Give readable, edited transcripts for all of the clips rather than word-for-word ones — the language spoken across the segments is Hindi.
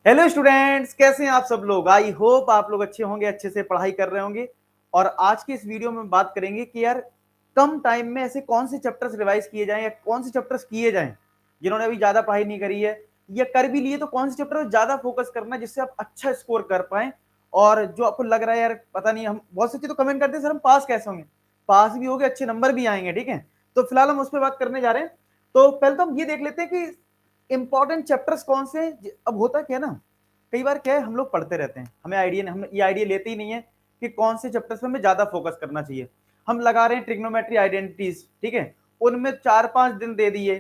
हेलो स्टूडेंट्स, कैसे हैं आप सब लोग। आई होप आप लोग अच्छे होंगे, अच्छे से पढ़ाई कर रहे होंगे। और आज की इस वीडियो में बात करेंगे कि यार कम टाइम में ऐसे कौन से चैप्टर्स रिवाइज किए जाएं या कौन से चैप्टर्स किए जाएं जिन्होंने अभी ज्यादा पढ़ाई नहीं करी है, या कर भी लिए तो कौन से चैप्टर ज्यादा फोकस करना है जिससे आप अच्छा स्कोर कर पाए। और जो आपको लग रहा है यार पता नहीं, हम बहुत से तो कमेंट करते हैं सर हम पास कैसे होंगे, पास भी होंगे, अच्छे नंबर भी आएंगे, ठीक है। तो फिलहाल हम उस पर बात करने जा रहे हैं। तो पहले तो हम ये देख लेते हैं कि इंपॉर्टेंट चैप्टर्स कौन से हैं। अब होता क्या है ना, कई बार क्या है, हम लोग पढ़ते रहते हैं, हमें आइडिया हम ये आइडिया लेते ही नहीं है कि कौन से चैप्टर्स पे हमें ज्यादा फोकस करना चाहिए। हम लगा रहे हैं ट्रिग्नोमेट्री आइडेंटिटीज, ठीक है, उनमें 4-5 दिन दे दिए,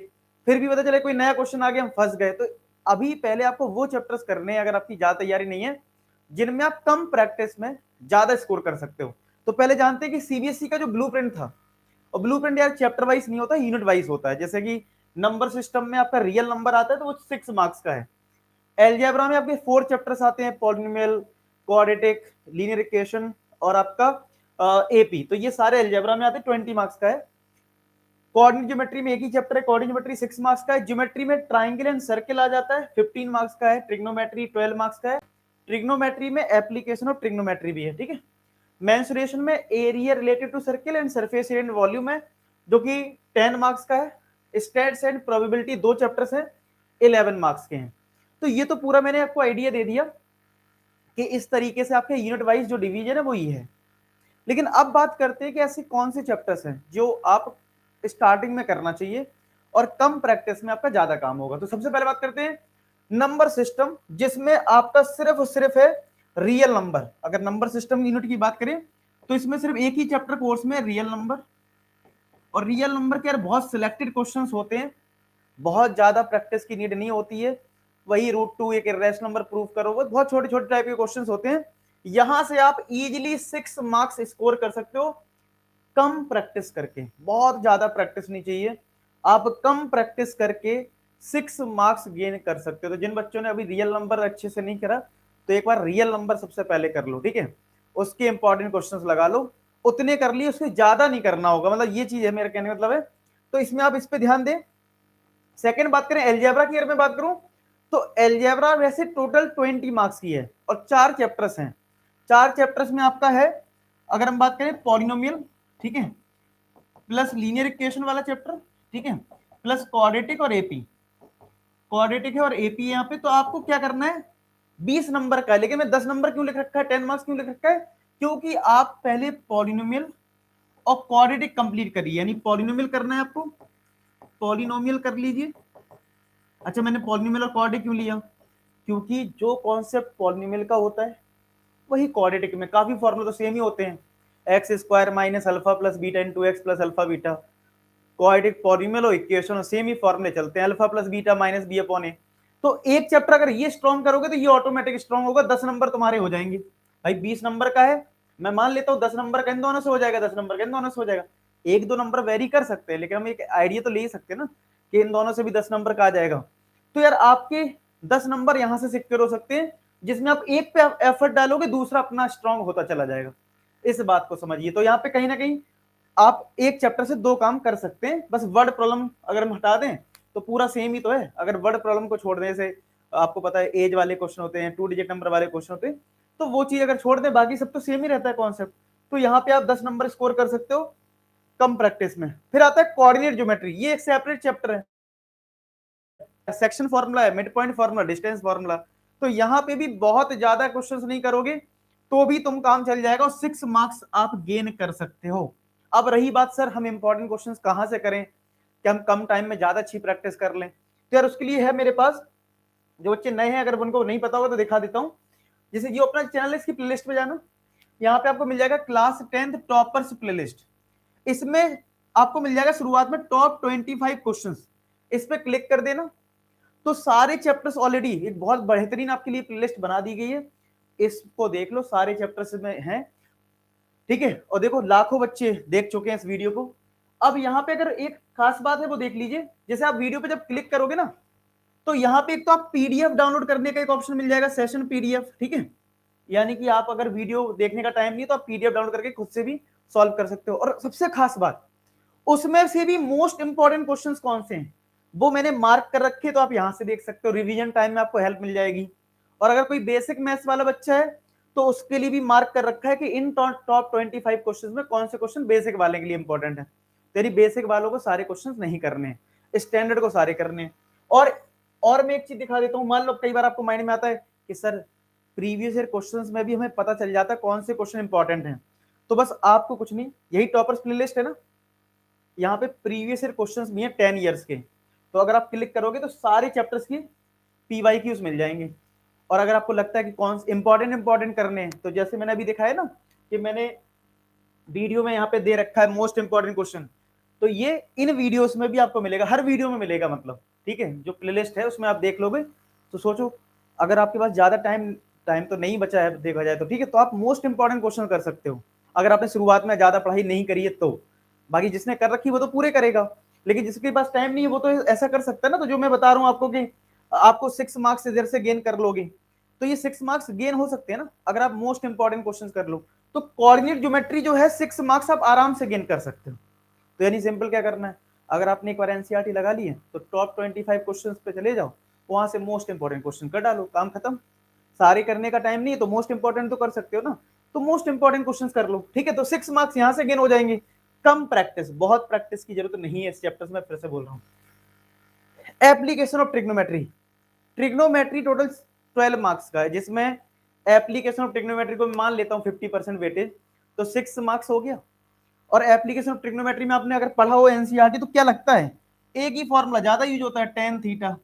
फिर भी पता चले कोई नया क्वेश्चन आ गया, हम फंस गए। तो अभी पहले आपको वो चैप्टर्स करने हैं, अगर आपकी ज्यादा तैयारी नहीं है, जिनमें आप कम प्रैक्टिस में ज्यादा स्कोर कर सकते हो। तो पहले जानते हैं कि सीबीएसई का जो ब्लूप्रिंट था, और ब्लूप्रिंट यार चैप्टर वाइज नहीं होता, यूनिट वाइज होता है। जैसे कि नंबर सिस्टम में आपका रियल नंबर आता है तो वो 6 मार्क्स का है। एलजेब्रा में आपके 4 चैप्टर्स आते हैं, पॉलिनोमियल, क्वाड्रेटिक, लीनियर इक्वेशन और आपका एपी। तो ये सारे एलजेब्रा में आते हैं, 20 मार्क्स का है। कोऑर्डिनेट ज्योमेट्री में एक ही चैप्टर है, कोऑर्डिनेट ज्योमेट्री 6 मार्क्स का है। ज्योमेट्री में ट्राइंगल एंड सर्किल आ जाता है, 15 मार्क्स का है। ट्रिग्नोमेट्री 12 मार्क्स का है। ट्रिग्नोमेट्री में एप्लीकेशन ऑफ ट्रिग्नोमेट्री भी है, ठीक है। मेंसुरेशन में area related to circle and surface area and volume है, जो कि 10 मार्क्स का है। स्टैट्स एंड प्रोबेबिलिटी 2 चैप्टर्स हैं, 11 मार्क्स के हैं। तो ये तो पूरा मैंने आपको आइडिया दे दिया कि इस तरीके से आपके यूनिट वाइज जो डिवीजन है वो ये है। लेकिन अब बात करते हैं कि ऐसे कौन से चैप्टर्स हैं जो आप स्टार्टिंग में करना चाहिए और कम प्रैक्टिस में आपका ज्यादा काम होगा। तो सबसे पहले बात करते हैं नंबर सिस्टम, जिसमें आपका सिर्फ और सिर्फ है रियल नंबर। अगर नंबर सिस्टम यूनिट की बात करें तो इसमें सिर्फ एक ही चैप्टर कोर्स में रियल नंबर, और रियल नंबर के यार बहुत सिलेक्टेड क्वेश्चंस होते हैं, बहुत ज्यादा प्रैक्टिस की नीड नहीं होती है। वही √2 एक इरेशनल नंबर प्रूव करो, वो बहुत छोटे छोटे टाइप के क्वेश्चंस होते हैं। यहां से आप इजीली 6 मार्क्स स्कोर कर सकते हो कम प्रैक्टिस करके। बहुत ज्यादा प्रैक्टिस नहीं चाहिए, आप कम प्रैक्टिस करके 6 मार्क्स गेन कर सकते हो। तो जिन बच्चों ने अभी रियल नंबर अच्छे से नहीं करा, तो एक बार रियल नंबर सबसे पहले कर लो, ठीक है। उसके इंपॉर्टेंट क्वेश्चंस लगा लो, उतने कर लिए, उससे ज्यादा नहीं करना होगा, मतलब ये चीज है मेरा कहने का मतलब है। तो इसमें आप इस पे ध्यान दें। सेकंड बात करें एलजेब्रा की, अगर मैं बात करूं तो एलजेब्रा वैसे टोटल 20 मार्क्स की है और 4 चैप्टर्स हैं। 4 चैप्टर्स में आपका है, अगर हम बात करें पॉलिनोमियल, ठीक है, प्लस लीनियर इक्वेशन वाला चैप्टर, ठीक है, प्लस क्वाड्रेटिक और एपी। क्वाड्रेटिक है और एपी है यहाँ पे। तो आपको क्या करना है, 20 नंबर का है, लेकिन मैं 10 नंबर क्यों लिख रखा है, 10 मार्क्स क्यों लिख रखा है, क्योंकि आप पहले पॉलिनोमियल और क्वाड्रेटिक कंप्लीट करिए। यानी पॉलिनोमियल करना है आपको, पॉलिनोमियल कर लीजिए। अच्छा, मैंने पॉलिनोमियल और क्वाड्रेटिक क्यों लिया, क्योंकि जो कॉन्सेप्ट पॉलिनोमियल का होता है वही क्वाड्रेटिक में, काफी फॉर्मूला तो सेम ही होते हैं, X square minus alpha plus beta into X plus alpha beta. Quadratic polynomial और इक्वेशन सेम ही फॉर्मूले चलते हैं, alpha plus beta minus B upon A. तो एक चैप्टर अगर ये स्ट्रॉन्ग करोगे तो ये ऑटोमेटिक स्ट्रॉन्ग होगा, 10 नंबर तुम्हारे हो जाएंगे। भाई 20 नंबर का है, मैं मान लेता हूँ 10 नंबर का इन दोनों से हो जाएगा, 10 नंबर का इन दोनों से हो जाएगा। 1-2 नंबर वेरी कर सकते हैं, लेकिन हम एक आइडिया तो ले ही सकते हैं ना कि इन दोनों से भी 10 नंबर का आ जाएगा। तो यार आपके 10 नंबर यहां से सिक्योर हो सकते हैं, जिसमें आप एक पे एफर्ट डालोगे, दूसरा अपना स्ट्रॉन्ग होता चला जाएगा। इस बात को समझिए। तो यहाँ पे कहीं ना कहीं आप एक चैप्टर से 2 काम कर सकते हैं। बस वर्ड प्रॉब्लम अगर हम हटा दें तो पूरा सेम ही तो है। अगर वर्ड प्रॉब्लम को छोड़ने से, आपको पता है एज वाले क्वेश्चन होते हैं, 2 डिजिट नंबर वाले क्वेश्चन होते हैं, तो वो चीज अगर छोड़ दें बाकी सब तो सेम ही रहता है कॉन्सेप्ट। तो यहाँ पे आप 10 नंबर स्कोर कर सकते हो कम प्रैक्टिस में। फिर आता है कोऑर्डिनेट ज्योमेट्री, ये एक सेपरेट चैप्टर है, सेक्शन फॉर्मूला है, mid point formula, distance formula. तो यहाँ पे भी बहुत ज्यादा क्वेश्चंस नहीं करोगे तो भी तुम काम चल जाएगा और 6 मार्क्स आप गेन कर सकते हो। अब रही बात सर हम इंपॉर्टेंट क्वेश्चंस कहां से करें कि हम कम टाइम में ज्यादा अच्छी प्रैक्टिस कर लें, तो यार उसके लिए है मेरे पास, जो बच्चे नए हैं अगर उनको नहीं पता होगा तो दिखा देता हूं। जैसे जो अपना चैनल है इसकी प्लेलिस्ट पे जाना, यहाँ पे आपको मिल जाएगा क्लास 10th टॉपर्स प्लेलिस्ट। इसमें आपको मिल जाएगा शुरुआत में टॉप 25 क्वेश्चंस, इस पे क्लिक कर देना। तो सारे चैप्टर्स ऑलरेडी एक बहुत बेहतरीन आपके लिए प्लेलिस्ट बना दी गई है, इसको देख लो, सारे चैप्टर्स में हैं, ठीक है। और देखो लाखों बच्चे देख चुके हैं इस वीडियो को। अब यहाँ पे अगर एक खास बात है वो देख लीजिए, जैसे आप वीडियो पे जब क्लिक करोगे ना, तो यहाँ पे एक तो आप पीडीएफ डाउनलोड करने का एक ऑप्शन मिल जाएगा, सेशन पीडीएफ, ठीक है। यानी कि आप अगर वीडियो देखने का टाइम नहीं तो आप पीडीएफ डाउनलोड करके खुद से भी सॉल्व कर सकते हो। और सबसे खास बात, उसमें से भी मोस्ट इंपॉर्टेंट क्वेश्चंस कौन से हैं वो मैंने मार्क कर रखे, तो आप यहां से देख सकते हो, रिवीजन टाइम में आपको हेल्प मिल जाएगी। और अगर कोई बेसिक मैथ्स वाला बच्चा है तो उसके लिए भी मार्क कर रखा है कि इन टॉप 25 क्वेश्चन में कौन से क्वेश्चन बेसिक वाले के लिए इंपॉर्टेंट है। तेरी बेसिक वालों को सारे क्वेश्चन नहीं करने हैं, स्टैंडर्ड को सारे करने हैं। और मैं एक चीज दिखा देता हूँ, मान लो कई बार आपको माइंड में आता है कि सर प्रीवियस ईयर क्वेश्चंस में भी हमें पता चल जाता है कौन से क्वेश्चन इंपॉर्टेंट हैं, तो बस आपको कुछ नहीं, यही टॉपर्स प्लेलिस्ट है ना, यहाँ पे प्रीवियस ईयर क्वेश्चंस भी हैं 10 इयर्स के, तो अगर आप क्लिक करोगे तो सारे चैप्टर्स की PYQs मिल जाएंगे। और अगर आपको लगता है कि कौन इंपॉर्टेंट करने हैं, तो जैसे मैंने अभी दिखाया ना कि मैंने वीडियो में यहाँ पे दे रखा है मोस्ट इंपॉर्टेंट क्वेश्चन, तो ये इन वीडियोस में भी आपको मिलेगा, हर वीडियो में मिलेगा मतलब, ठीक है, जो प्लेलिस्ट है उसमें आप देख लोगे। तो सोचो अगर आपके पास ज्यादा टाइम तो नहीं बचा है देखा जाए तो, ठीक है, तो आप मोस्ट इंपॉर्टेंट क्वेश्चन कर सकते हो अगर आपने शुरुआत में ज्यादा पढ़ाई नहीं करी है तो। बाकी जिसने कर रखी वो तो पूरे करेगा, लेकिन जिसके पास टाइम नहीं है वो तो ऐसा कर सकता है ना। तो जो मैं बता रहा हूँ आपको कि आपको 6 मार्क्स इधर से गेन कर लोगे, तो ये 6 मार्क्स गेन हो सकते हैं ना अगर आप मोस्ट इंपॉर्टेंट क्वेश्चन कर लो। तो कोऑर्डिनेट ज्योमेट्री जो है 6 मार्क्स आप आराम से गेन कर सकते हो। तो यानी सिंपल क्या करना है, अगर आपने एक बार एनसीईआरटी लगा ली है तो टॉप 25 क्वेश्चंस पे चले जाओ, वहां से मोस्ट इंपॉर्टेंट क्वेश्चन कर डालो, काम खत्म। सारे करने का टाइम नहीं है तो मोस्ट इंपॉर्टेंट तो कर सकते हो ना, तो मोस्ट इंपॉर्टेंट क्वेश्चन कर लो, ठीक है। तो 6 मार्क्स यहां से गेन हो जाएंगे। कम प्रैक्टिस, बहुत प्रैक्टिस की जरूरत नहीं है इस चैप्टर में, फिर से बोल रहा हूँ। Application of trigonometry, trigonometry total 12 marks का है, जिसमें एप्लीकेशन ऑफ ट्रिग्नोमेट्री को मान लेता हूँ 50% वेटेज, तो 6 मार्क्स हो गया। और एप्लीकेशन ऑफ ट्रिग्नोमेट्री में आपने अगर पढ़ा हो एनसीईआरटी तो क्या लगता है, एक ही फॉर्मूला ज्यादा यूज होता है, tan theta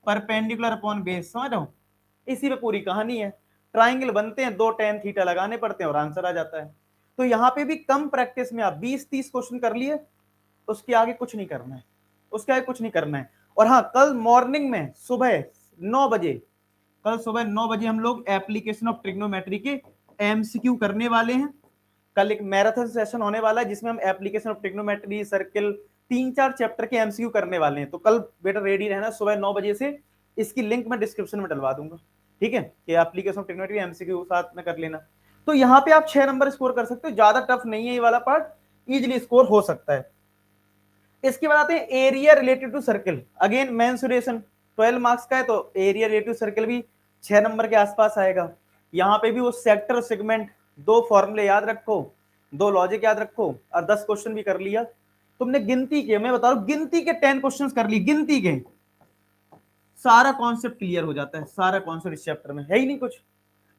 perpendicular upon base, समझ रहे हो, इसी पे पूरी कहानी है। ट्राइंगल बनते हैं, 2 टेन थीटा लगाने पड़ते हैं और आंसर आ जाता है। तो यहाँ पे भी कम प्रैक्टिस में आप 20-30 क्वेश्चन कर लिए, उसके आगे कुछ नहीं करना है, उसके आगे कुछ नहीं करना है। और हाँ, कल मॉर्निंग में सुबह 9 बजे, कल सुबह 9 बजे हम लोग एप्लीकेशन ऑफ ट्रिग्नोमेट्री के MCQ करने वाले हैं। कल एक मैराथन सेशन होने वाला है जिसमें हम application of trigonometry, circle, 3-4 chapter के MCQ करने वाले हैं। तो कल बेटा रेडी रहना, सुबह 9 बजे से। इसकी लिंक मैं डिस्क्रिप्शन में डलवा दूंगा, ठीक है, कि एप्लीकेशन ऑफ ट्रिग्नोमेट्री MCQ साथ में कर लेना। तो यहाँ पे आप 6 नंबर स्कोर कर सकते हो, ज्यादा टफ नहीं है ये वाला पार्ट, इजिली स्कोर हो सकता है। इसके बाद आते हैं area related to circle, again mensuration 12 marks का है, तो एरिया रिलेटेड टू सर्किल भी 6 नंबर के आसपास आएगा। यहाँ पे भी वो सेक्टर और सेगमेंट, 2 फॉर्मूले याद रखो, 2 लॉजिक याद रखो, और 10 क्वेश्चन भी कर लिया तुमने। गिनती के, मैं बता रहा हूं, गिनती के 10 क्वेश्चन कर लिए, गिनती के, सारा कॉन्सेप्ट क्लियर हो जाता है, सारा कॉन्सेप्ट इस चैप्टर में है ही नहीं कुछ,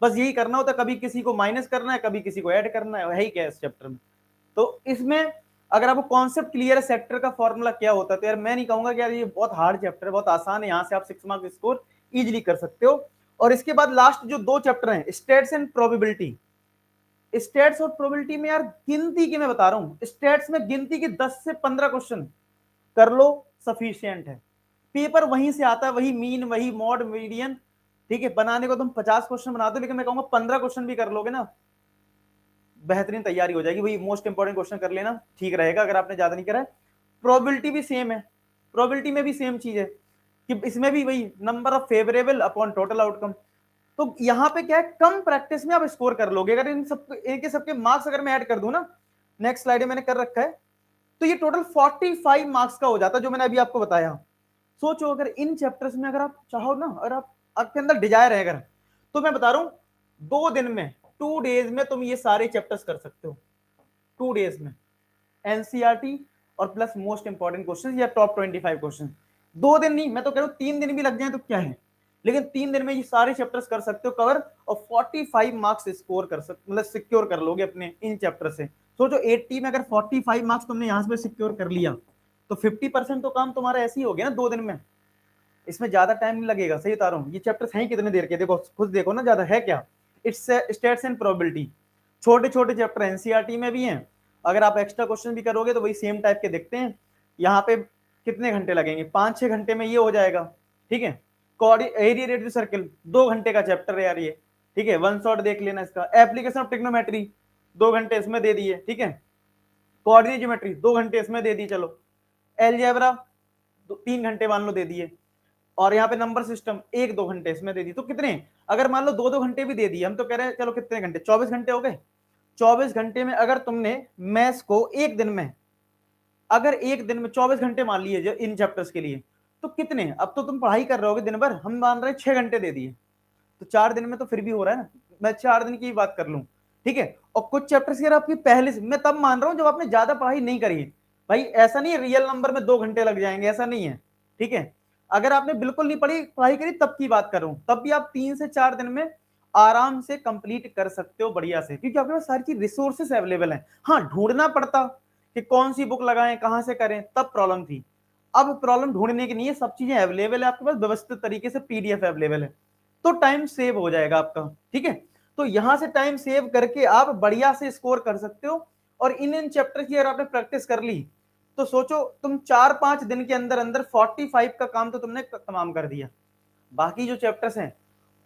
बस यही करना होता है, कभी किसी को माइनस करना है, कभी किसी को ऐड करना है, ही क्या है इस चैप्टर में। तो इसमें अगर आपको कॉन्सेप्ट क्लियर है सेक्टर का फॉर्मूला क्या होता है, तो यार मैं नहीं कहूंगा कि यार ये बहुत हार्ड चैप्टर है, बहुत आसान है, यहाँ से आप 6 मार्क्स स्कोर इजिली कर सकते हो। और इसके बाद लास्ट जो 2 चैप्टर हैं, स्टेट्स एंड प्रोबेबिलिटी, स्टेट्स और प्रोबेबिलिटी में यार गिनती की मैं बता रहा हूं, स्टेट्स में गिनती के 10 से 15 क्वेश्चन कर लो, सफिशियंट है। पेपर वहीं से आता है, वही मीन, वही मॉड, मीडियन, ठीक है। बनाने को तुम 50 क्वेश्चन बना दो, लेकिन मैं कहूंगा 15 क्वेश्चन भी कर लोगे ना, बेहतरीन तैयारी हो जाएगी। वही मोस्ट इंपॉर्टेंट क्वेश्चन कर लेना, ठीक रहेगा अगर आपने ज्यादा नहीं करा है। प्रोबेबिलिटी भी सेम है, प्रोबेबिलिटी में भी सेम चीज है कि इसमें भी वही number of favourable upon total outcome. तो यहाँ पे क्या है, कम प्रैक्टिस में आप स्कोर कर लोगे। अगर इन सब इनके सबके मार्क्स अगर मैं ऐड कर दूं ना, नेक्स्ट स्लाइड में मैंने कर रखा है, तो ये टोटल 45 मार्क्स का हो जाता है जो मैंने अभी आपको बताया। सोचो अगर इन चैप्टर्स में अगर आप चाहो ना, अगर आप आपके अंदर डिजायर है अगर, तो मैं बता रहा हूं 2 दिन में, 2 डेज में तुम ये सारे चैप्टर्स कर सकते हो, 2 डेज में एनसीईआरटी और प्लस मोस्ट इंपॉर्टेंट क्वेश्चन या टॉप 25 क्वेश्चन। 2 दिन नहीं, मैं तो कह रहा हूं 3 दिन भी लग जाए तो क्या है, लेकिन 3 दिन में ये सारे चैप्टर्स कर सकते हो कवर, और 45 मार्क्स स्कोर कर सकते, मतलब सिक्योर कर लोगे अपने इन चैप्टर से। सोचो 80 में अगर 45 मार्क्स तुमने यहां से सिक्योर कर लिया, तो 50% तो काम तुम्हारा ऐसे ही हो गया ना 2 दिन में, इसमें ज्यादा टाइम नहीं लगेगा। सही बता रहा हूँ, ये चैप्टर्स हैं कितने देर के, देखो खुद देखो ना, ज्यादा है क्या, इट्स स्टेट्स एंड प्रोबेबिलिटी, छोटे छोटे चैप्टर एनसीईआरटी में भी हैं। अगर आप एक्स्ट्रा क्वेश्चन भी करोगे तो वही सेम टाइप के दिखते हैं। यहाँ पे कितने घंटे लगेंगे, 5-6 घंटे में ये हो जाएगा, ठीक है। एरिया रेडियस सर्किल 2 घंटे का चैप्टर है यार ये, ठीक है, वन शॉट देख लेना इसका। एप्लीकेशन ऑफ ट्रिग्नोमेट्री 2 घंटे इसमें दे दिए, ठीक है। कोऑर्डिनेट ज्योमेट्री 2 घंटे इसमें दे दी, चलो। अलजेब्रा 3 घंटे मान लो दे दिए, और यहाँ पे नंबर सिस्टम 1-2 घंटे इसमें दे दी। तो कितने, अगर मान लो 2-2 घंटे भी दे दिए, हम तो कह रहे हैं चलो कितने घंटे, 24 घंटे हो गए। 24 घंटे में अगर तुमने मैथ्स को एक दिन में, अगर एक दिन में 24 घंटे मान लिए जो इन चैप्टर्स के लिए, तो कितने, अब तो तुम पढ़ाई कर रहे होगे दिन भर, हम मान रहे हैं 6 घंटे दे दिए, तो 4 दिन में तो फिर भी हो रहा है ना, मैं 4 दिन की बात कर लूं, ठीक है। और कुछ चैप्टर्स यार आपकी पहले से, मैं तब मान रहा हूं जब आपने ज्यादा पढ़ाई नहीं करी है। भाई ऐसा नहीं है रियल नंबर में 2 घंटे लग जाएंगे, ऐसा नहीं है, ठीक है। अगर आपने बिल्कुल नहीं पढ़ाई करी तब की बात कर रहा हूं, तब भी आप 3 से 4 दिन में आराम से कंप्लीट कर सकते हो बढ़िया से, क्योंकि आपके पास सारी चीज रिसोर्सेस अवेलेबल है। हाँ, ढूंढना पड़ता कि कौन सी बुक लगाएं, कहां से करें, तब प्रॉब्लम थी। अब प्रॉब्लम ढूंढने की नहीं है, सब चीजें अवेलेबल है आपके पास, व्यवस्थित तरीके से पीडीएफ अवेलेबल है, तो टाइम सेव हो जाएगा आपका, ठीक है। तो यहां से टाइम सेव करके आप बढ़िया से स्कोर कर सकते हो। और इन चैप्टर की अगर आपने प्रैक्टिस कर ली तो सोचो तुम 4-5 दिन के अंदर अंदर 45 का काम तो तुमने तमाम कर दिया। बाकी जो चैप्टर्स हैं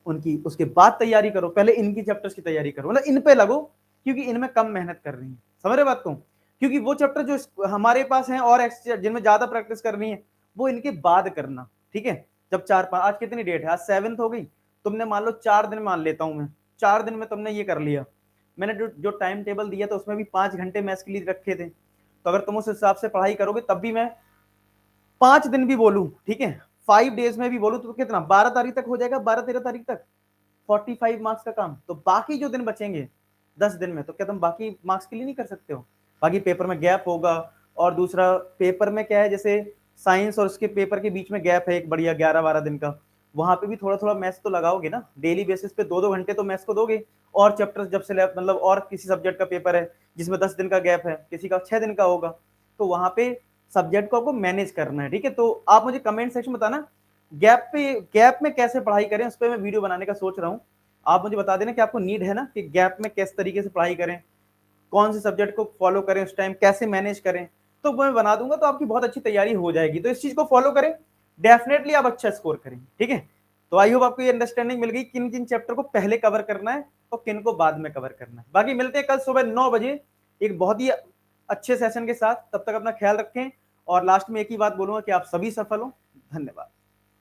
उनकी उसके बाद तैयारी करो, पहले इनकी चैप्टर्स की तैयारी करो, मतलब इन पे लगो, क्योंकि इनमें कम मेहनत कर रही है, समझ रहे बात को। क्योंकि वो चैप्टर जो हमारे पास हैं और जिनमें ज्यादा प्रैक्टिस करनी है वो इनके बाद करना, ठीक है। जब 4-5, आज कितनी डेट है, आज 7 हो गई, तुमने मान लो 4 दिन मान लेता हूं मैं, 4 दिन में तुमने ये कर लिया। मैंने जो टाइम टेबल दिया था उसमें भी 5 घंटे मैथ्स के लिए रखे थे, तो अगर तुम उस हिसाब से पढ़ाई करोगे तब भी मैं 5 दिन भी बोलूं, ठीक है, 5 डेज में भी बोलूं तो कितना, 12 तारीख तक हो जाएगा, 12-13 तारीख तक 45 मार्क्स का काम। तो बाकी जो दिन बचेंगे 10 दिन में, तो क्या तुम बाकी मार्क्स के लिए नहीं कर सकते हो? बाकी पेपर में गैप होगा, और दूसरा पेपर में क्या है, जैसे साइंस और उसके पेपर के बीच में गैप है एक बढ़िया 11-12 दिन का, वहां पे भी थोड़ा थोड़ा मैथ्स तो लगाओगे ना, डेली बेसिस पे 2-2 घंटे तो मैथ्स को दोगे। और चैप्टर्स जब से मतलब और किसी सब्जेक्ट का पेपर है जिसमें 10 दिन का गैप है, किसी का 6 दिन का होगा, तो वहां पे सब्जेक्ट को आपको मैनेज करना है, ठीक है। तो आप मुझे कमेंट सेक्शन में बताना गैप में कैसे पढ़ाई करें, उस पर मैं वीडियो बनाने का सोच रहा हूँ। आप मुझे बता देना कि आपको नीड है ना कि गैप में किस तरीके से पढ़ाई करें, कौन से सब्जेक्ट को फॉलो करें, उस टाइम कैसे मैनेज करें, तो वो मैं बना दूंगा, तो आपकी बहुत अच्छी तैयारी हो जाएगी। तो इस चीज को फॉलो करें, डेफिनेटली आप अच्छा स्कोर करें, ठीक है। तो आई होप आपको ये अंडरस्टैंडिंग मिल गई किन किन चैप्टर को पहले कवर करना है और किन को बाद में कवर करना है। बाकी मिलते हैं कल सुबह 9 बजे एक बहुत ही अच्छे सेशन के साथ, तब तक अपना ख्याल रखें। और लास्ट में एक ही बात बोलूंगा कि आप सभी सफल हो। धन्यवाद।